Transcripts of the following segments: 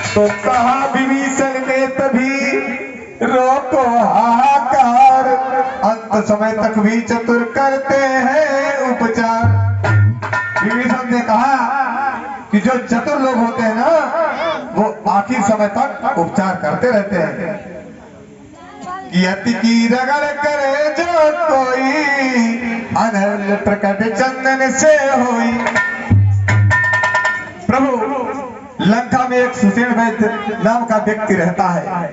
तो कहा विभीषण ने तभी रोको हाहाकार, अंत समय तक भी चतुर करते हैं उपचार। विभीषण ने कहा कि जो चतुर लोग होते हैं ना वो आखिर समय तक उपचार करते रहते हैं। कि अति की रगड़ करे जो कोई, अनल प्रकट चंदन से होई। प्रभु लंका में एक सुसेन वैद्य नाम का व्यक्ति रहता है,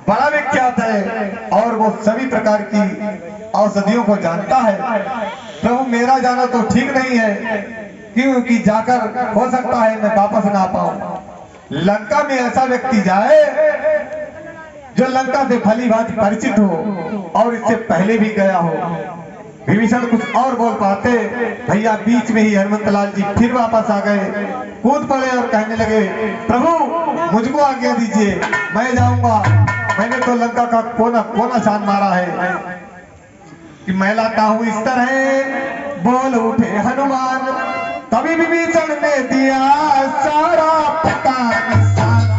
बड़ा विख्यात है और वो सभी प्रकार की औषधियों को जानता है। प्रभु मेरा जाना तो ठीक नहीं है, क्योंकि जाकर हो सकता है मैं वापस ना पाऊं। लंका में ऐसा व्यक्ति जाए जो लंका से भली भांति परिचित हो और इससे पहले भी गया हो। विभीषण कुछ और बोल पाते, भैया बीच में ही हनुमंतलाल जी फिर वापस आ गए, कूद पड़े और कहने लगे प्रभु मुझको आज्ञा दीजिए, मैं जाऊंगा। मैंने तो लंका का कोना कोना छान मारा है कि मैं लाता हूं इस तरह। बोल उठे हनुमान, तभी विभीषण ने दिया सारा पता निशान।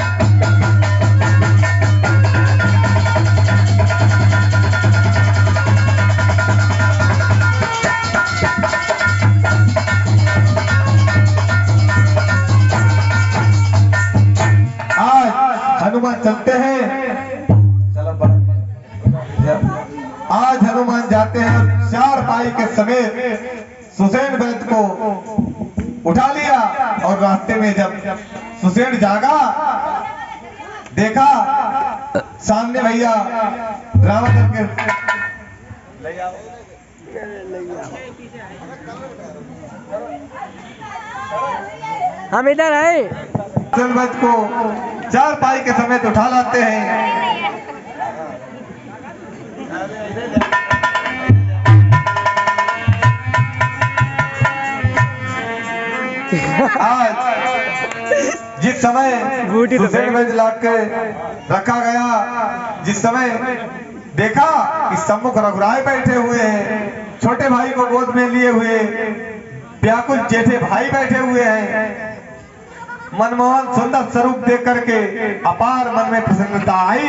हनुमान चलते हैं, आज हनुमान जाते हैं चार पाई के समेत सुसेन वैद्य को उठा लिया। और रास्ते में जब सुसेन जागा, देखा सामने भैया रावण के हम इधर है। सुसेन वैद्य को चार पाई के समेत उठा लाते हैं। आज जिस समय सुसेन वैद्य लाके रखा गया, जिस समय देखा कि सम्मुख रघुराय बैठे हुए हैं, छोटे भाई को गोद में लिए हुए व्याकुल जेठे भाई बैठे हुए हैं। मनमोहन सुंदर स्वरूप देख करके अपार मन में प्रसन्नता आई।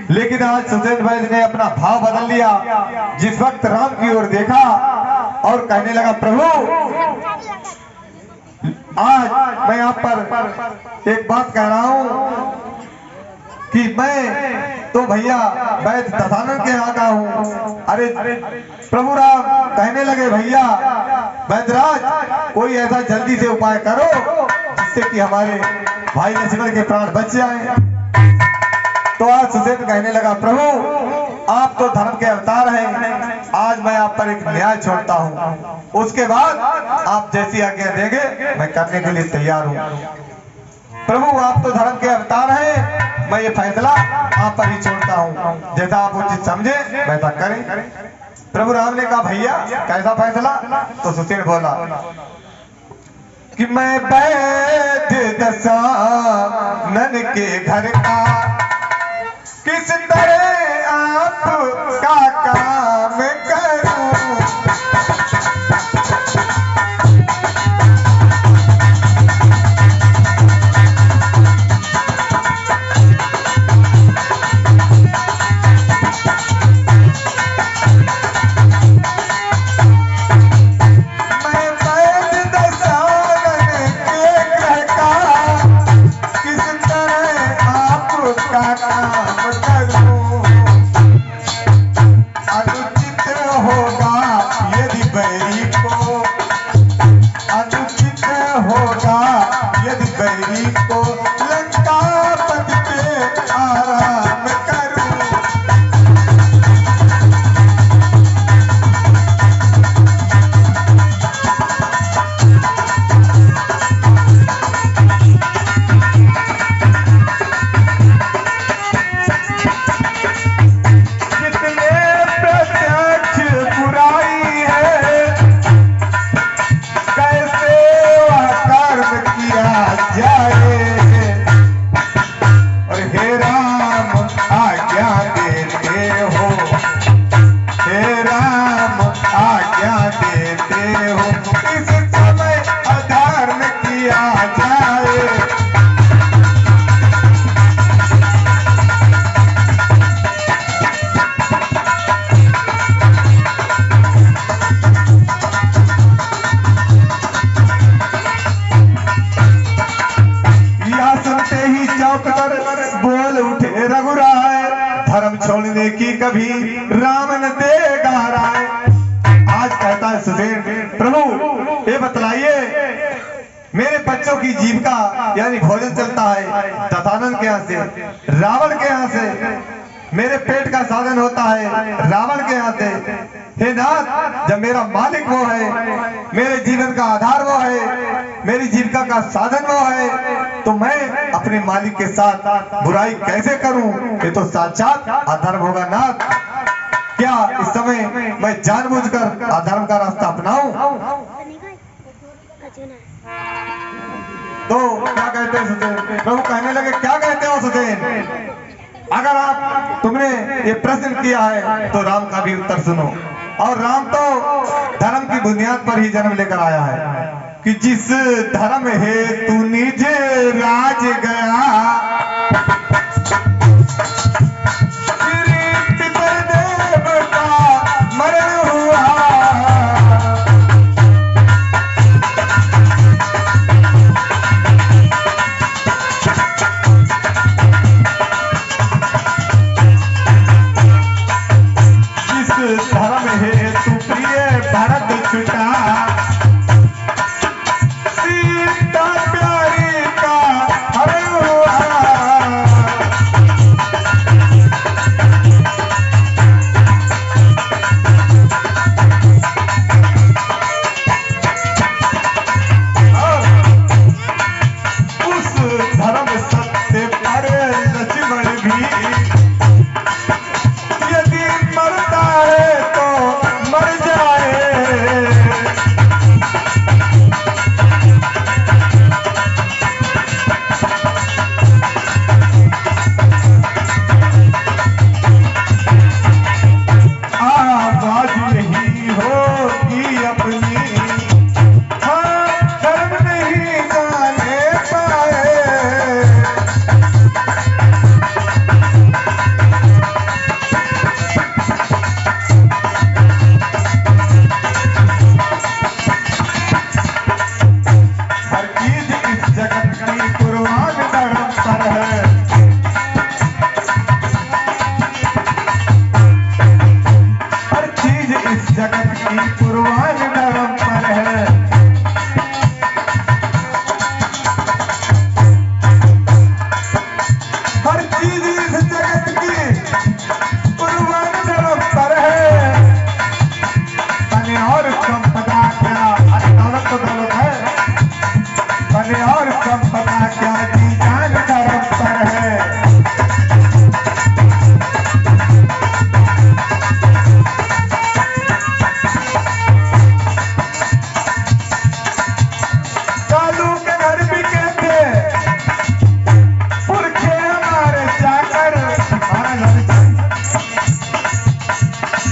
लेकिन आज सुसेन वैद्य ने अपना भाव बदल लिया। जिस वक्त राम की ओर देखा और कहने लगा, प्रभु आज मैं आप पर एक बात कह रहा हूं कि मैं तो भैया वैद्य दशानन के यहाँ का हूँ। अरे प्रभु राम कहने लगे, भैया वैद्यराज कोई ऐसा जल्दी से उपाय करो जिससे कि हमारे भाई लक्ष्मण के प्राण बच जाएं। तो आज सुसेन कहने लगा, प्रभु आप तो धर्म के अवतार हैं, आज मैं आप पर एक न्याय छोड़ता हूँ, उसके बाद आप जैसी आज्ञा देंगे मैं करने के लिए तैयार हूँ। प्रभु आप तो धर्म के अवतार हैं, मैं ये फैसला आप पर ही छोड़ता हूँ, जैसा आप उचित समझे वैसा करें। प्रभु राम ने कहा, भैया कैसा फैसला? तो सुसेन बोला कि मैं वैद्य दशानन के घर का किस तरह आपका काम करूं। बोल उठे रघुराय, धर्म छोड़ने की कभी राम न देगा राय। आज कहता है सुसेन, प्रभु ये बतलाइए, मेरे बच्चों की जीविका यानी भोजन चलता है दशानन के यहाँ से, रावण के यहाँ से, मेरे पेट का साधन होता है रावण के यहाँ से। हे नाथ, जब मेरा मालिक वो है, मेरे जीवन का आधार वो है, मेरी जीविका का साधन वो है, तो मैं अपने मालिक के साथ बुराई कैसे करूं? ये तो साक्षात अधर्म होगा नाथ। क्या इस समय मैं जानबूझकर अधर्म का रास्ता अपनाऊं? तो क्या कहते हैं सुसेन? प्रभु कहने लगे, क्या कहते हो सुसेन? अगर तुमने ये प्रश्न किया है तो राम का भी उत्तर सुनो। और राम तो धर्म की बुनियाद पर ही जन्म लेकर आया है कि जिस धर्म हेतु निज राज गया, मरण हुआ। धर्म हेतु प्रिय भरत छुटा, सीता प्यारी का हरण की कुर्बान धर्म पर है। हर चीज इस जगत की कुर्बान धर्म पर है। हर चीज इस जगत की कुर्बान धर्म पर है। बने और संपदा क्या, अरे दौलत तो दौलत है, बने और संपदा क्या, जी जान धर्म पर है। कालू के घर भी कहते पुरखे हमारे जाकर,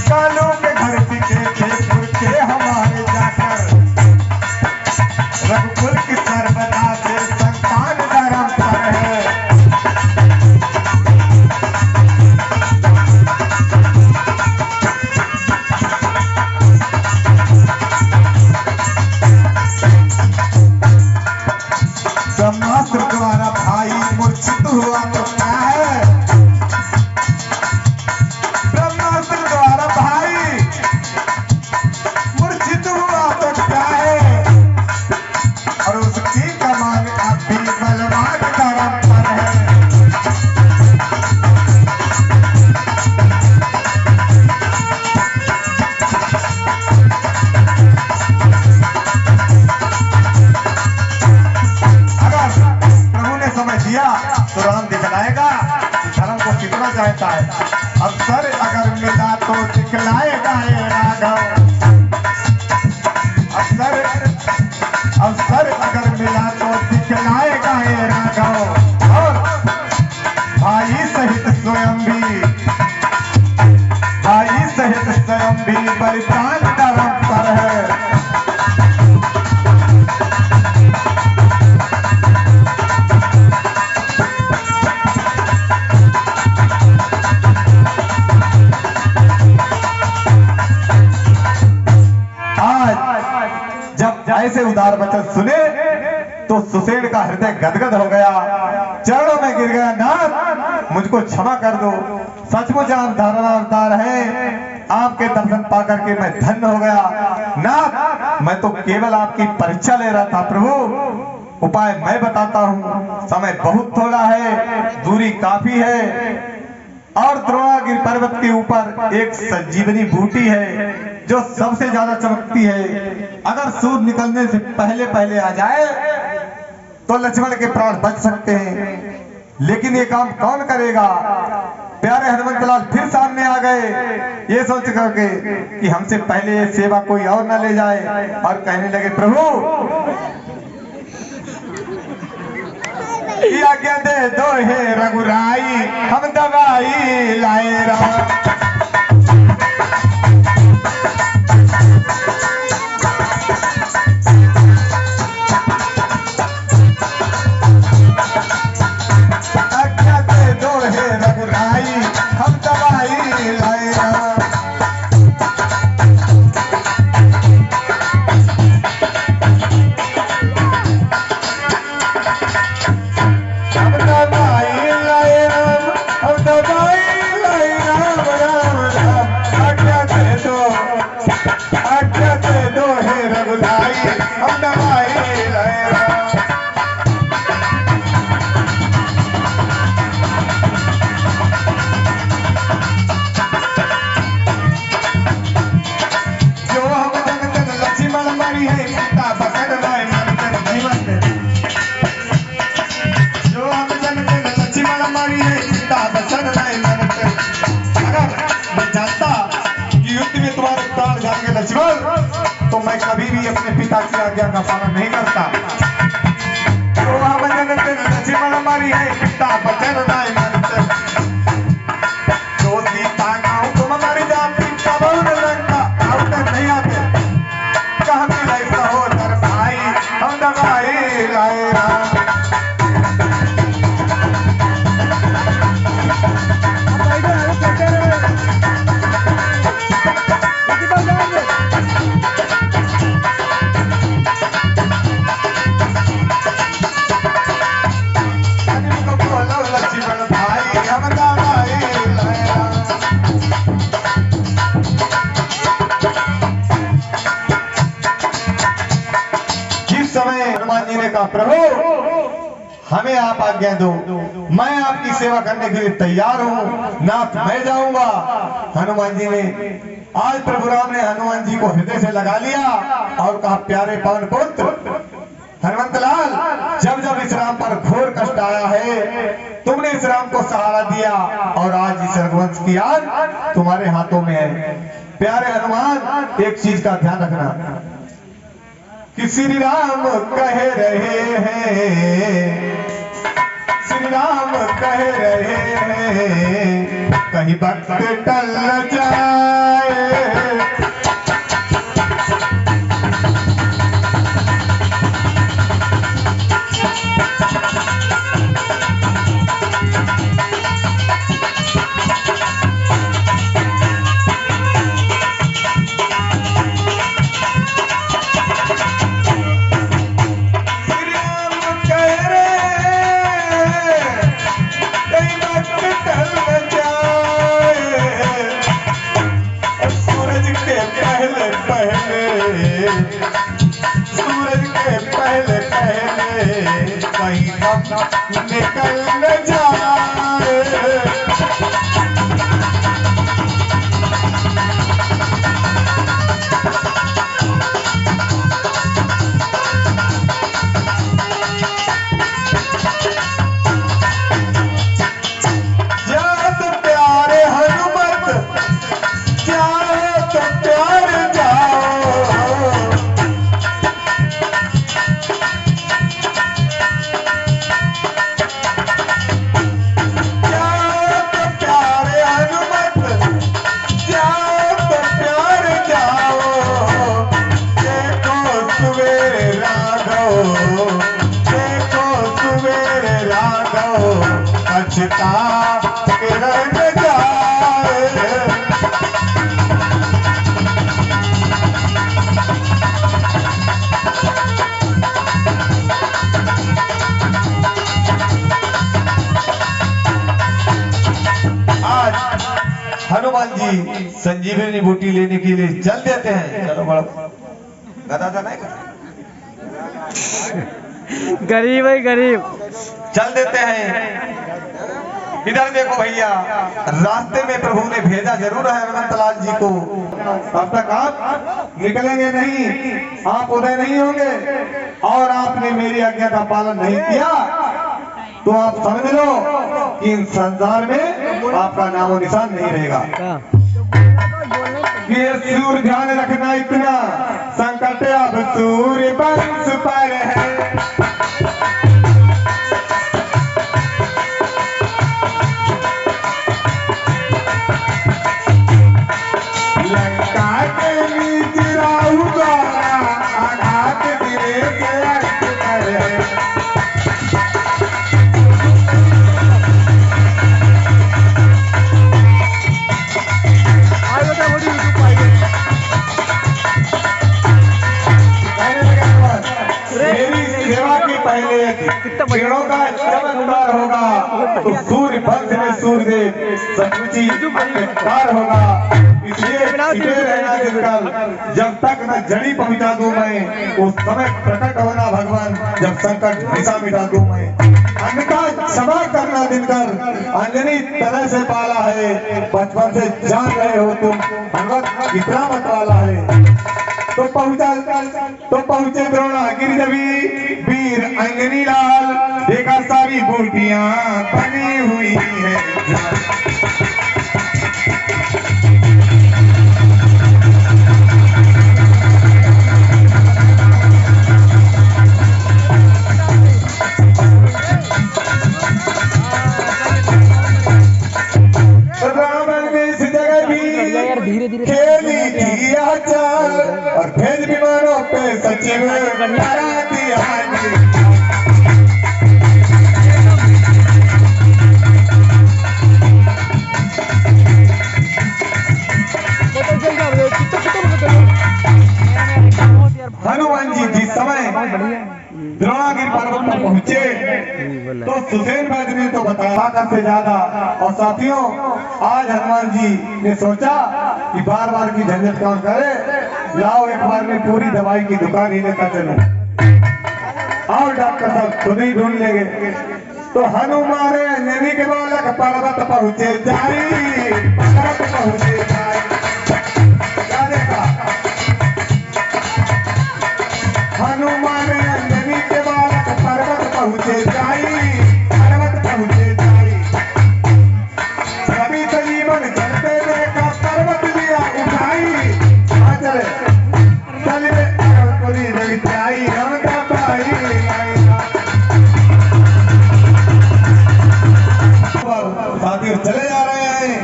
कालू के घर भी कहते पुरखे हमारे जाकर, रघुकुल की सर्वदा से संतान धर्म पर है। ब्रह्मास्त्र द्वारा भाई मूर्छित हुआ तो क्या है, ब्रह्मास्त्र द्वारा भाई मूर्छित हुआ तो क्या है, और उसकी कमान अब भी बलवान धर्म पर है। अगर प्रभु ने समझ दिया तो राम दिखलाएगा कि धर्म को कितना चाहता है। अवसर अगर मिला तो दिखलाएगा ये राघव, अवसर अगर मिला तो दिखलाएगा ये राघव। और भाई सहित स्वयं भी, भाई सहित स्वयं भी बलिदान धर्म पर है। जब ऐसे उदार वचन सुने तो सुसेन का हृदय गदगद हो गया, चरणों में गिर गया, नाथ मुझको क्षमा कर दो, सचमुच आप धर्मावतार है, आपके दर्शन पाकर के मैं धन्य हो गया। नाथ मैं तो केवल आपकी परीक्षा ले रहा था प्रभु, उपाय मैं बताता हूँ, समय बहुत थोड़ा है, दूरी काफी है, और द्रोणागिरि पर्वत के ऊपर एक संजीवनी बूटी है जो सबसे ज्यादा चमकती है। अगर सूर्य निकलने से पहले पहले आ जाए तो लक्ष्मण के प्राण बच सकते हैं, लेकिन ये काम कौन करेगा। प्यारे हनुमंतलाल फिर सामने आ गए ये सोच करके कि हमसे पहले ये सेवा कोई और न ले जाए, और कहने लगे प्रभु आज्ञा दे दो हे रघुराई, हम दवाई लाए रहा। आज्ञा दे दो हे रघुराई, हम दवाई लाए रहा। लक्ष्मण तो मैं कभी भी अपने पिता की आज्ञा का पालन नहीं करता। तो लक्ष्मण हमारी है पिता बचन तो सीता गाँव तुम हमारी जाति कबूल लंका आउट नहीं आते कहाँ की लाइफ हो दर भाई हम दवाई लाए कहा प्रभु हमें आप आज्ञा दो, मैं आपकी सेवा करने के लिए तैयार हूँ, नाथ मैं जाऊंगा। हनुमान जी ने आज प्रभु राम ने हनुमान जी को हृदय से लगा लिया और कहा प्यारे पवन पुत्र हनुमंत लाल, जब जब इस राम पर घोर कष्ट आया है तुमने इस राम को सहारा दिया और आज इस रघुवंश की आन तुम्हारे हाथों में है। प्यारे हनुमान एक चीज का ध्यान रखना कि श्री राम कह रहे हैं, श्री राम कह रहे हैं कहीं वक्त टल न जाए। सूरज के पहले पहले कहीं हम निकल न जाए। जाओ तो प्यारे हनुमत, जाओ तो प्यारे अछता किरण जाए। आज हनुमान जी संजीवनी बूटी लेने के लिए चल देते हैं। चलो बड़ा गधा था नहीं गरीब है गरीब। चल देते हैं। इधर देखो भैया, रास्ते में प्रभु ने भेजा जरूर है हनुमंत लाल जी को, तब तक आप निकलेंगे नहीं, आप उदय नहीं होंगे और आपने मेरी आज्ञा का पालन नहीं किया तो आप समझ लो कि इन संसार में आपका नामो निशान नहीं रहेगा। ये सूर्य ध्यान रखना, इतना संकट अब सूर्य वंश पर है। लंका के नीच राहु द्वारा आघात गिरे के अर्थ करे। मेरी सेवा की पहले पेड़ों का जब अंकार होगा तो सूर्य वंश में सूर्यदेव सचमुची अंकार होगा। इसलिए रहना दिलकर जब तक न जड़ी पहुंचा दूं मैं, उस समय प्रकट होना भगवान जब संकट दिशा मिटा दूं मैं। अन्यथा क्षमा करना दिनकर, अंजनी तरह से पाला है, बचपन से जान रहे हो तुम भगवत कितना मत वाला है। तो पहुंचे द्रोणागिरि देवी वीर अंजनी लाल, देखा सारी बूटियां बनी हुई है। धीरे धीरे खेली दिया चाल और भेज विमानों पे सचिव करा दिया। हनुमान जी जिस समय द्रोणागिरि पर्वत पर पहुंचे तो सुसेन वैद्य ने तो बताया से ज्यादा। और साथियों, आज हनुमान जी ने सोचा कि बार बार की झंझट कौन करे, लाओ एक बार में पूरी दवाई की दुकान ही लेकर चलो। और और डॉक्टर साहब खुद ही ढूंढ लेंगे। तो हनुमान नदी के बालक पर्वत पहुंचे जाई, पर्वत पहुंचे जाई। क्या देखा? हनुमान नदी के बालक पर्वत पहुंचे जाई, पर्वत पहुंचे जाई। सभी संजीवन चलते देखा पर्वत लिया उठाई। चले चले कोई जगताई रमता पाई। साथियों चले जा रहे हैं।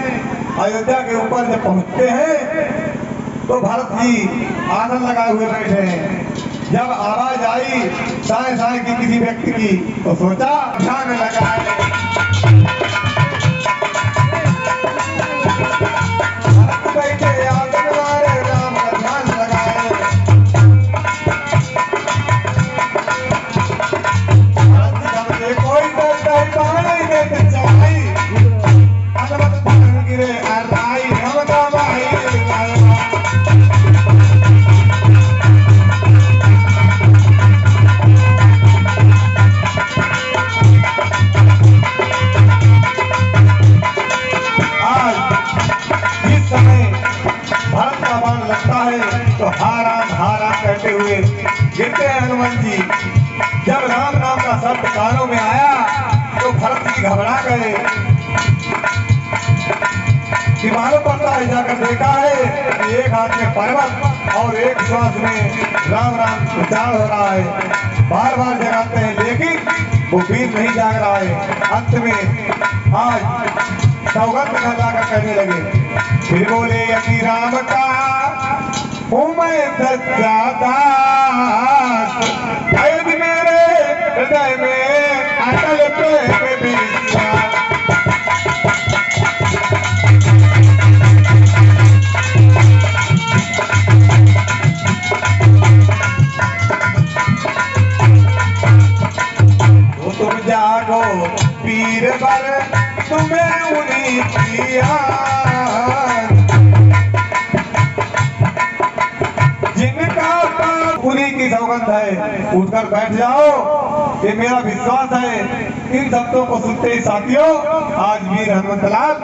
अयोध्या के ऊपर जब पहुंचते हैं तो भरत जी आसन लगाए हुए बैठे हैं। जब आवाज आई साए साए की किसी व्यक्ति की तो सोचा ध्यान लगाए। भरत बैठे आसन मारे राम का ध्यान लगाए। भरत जी समझे कोई तो नहीं देते चलाई। हनुमत पकड़ गिरे अर्राई रमता माई। तो हारा कहते हुए गिरते हैं हनुमान जी। जब राम नाम का शब्द कानों में आया तो भरत जी घबरा गए कि मालूम पड़ता है जाकर देखा है कि एक हाथ में पर्वत और एक श्वास में राम राम उच्चारण हो रहा है। बार बार जगाते हैं लेकिन वो वीर नहीं जाग रहा है। अंत में आज सौगंध न जाकर कहने लगे। फिर बोले यदि राम का मैं सच्चा दास, यदि मेरे हृदय में अटल प्रेम विश्वास। तो तुम जागो पीर बर तुम्हें उन्हीं किया, उन्हीं की सौगंध है। उठकर बैठ जाओ, ये मेरा विश्वास है। इन शब्दों को सुनते ही साथियों आज वीर हनुमंतलाल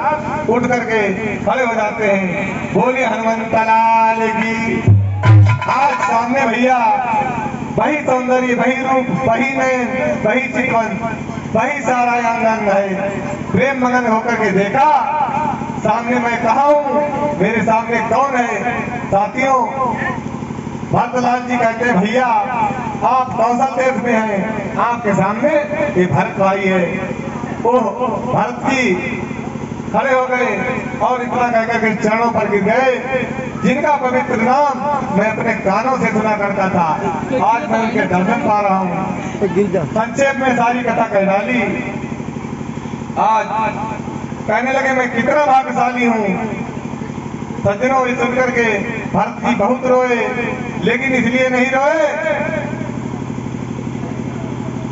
उठ करके खड़े हो जाते हैं। बोले हनुमंतलाल की। आज सामने भैया वही सौंदर्य, वही रूप, वही नयन, वही चिकन, वही सारा अंग है। प्रेम मगन होकर के देखा सामने मैं कहा हूँ, मेरे सामने कौन है। साथियों भरतलाल जी कहते हैं भैया आप कौशल देश में हैं, आपके सामने ये भरत भाई है। ओह भरत जी खड़े हो गए और इतना कहकर के चरणों पर गिर गए जिनका पवित्र नाम मैं अपने कानों से सुना करता था। आज मैं उनके दर्शन पा रहा हूँ। संक्षेप में सारी कथा कह डाली। आज कहने लगे मैं कितना भाग्यशाली हूँ। सज्जनों ये सुनकर के भरत जी बहुत रोए, लेकिन इसलिए नहीं रोए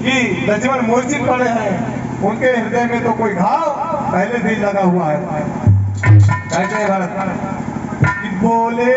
कि लक्ष्मण मूर्छित पड़े हैं। उनके हृदय में तो कोई घाव पहले से ही लगा हुआ है। कहते हैं भरत बोले